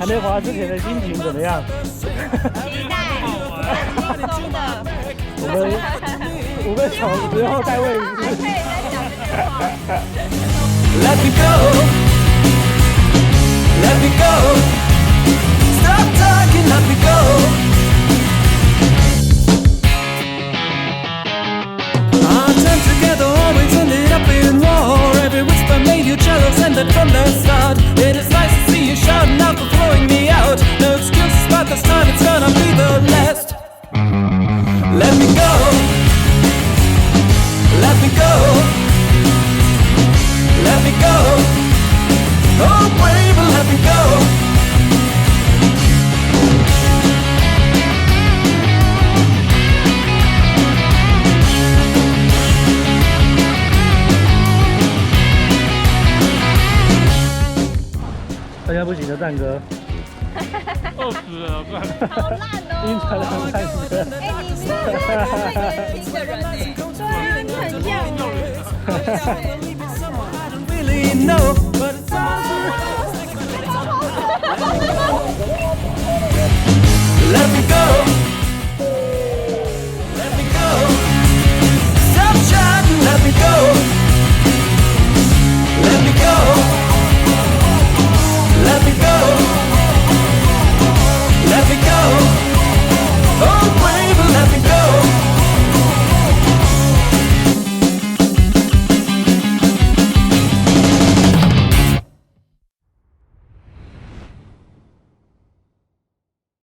还没滑之前的心情怎么样？期待，轻松的。我们5个小时后再问一次。还可以再讲这句话。Let me go, let me go. Stop talking, let me go. Our time together always ended up in war. Every whisper made you jealous, and that from the start. It is nice to see you shouting out for throwing me out. No excuses, but this time it's gonna be the last. Let me go, let me go, let me go. Oh baby, let me go. 大家不行的战歌，饿死了，不然。好烂哦！晕船的战歌。哎，你是一个年轻的人哎，对啊，你很像。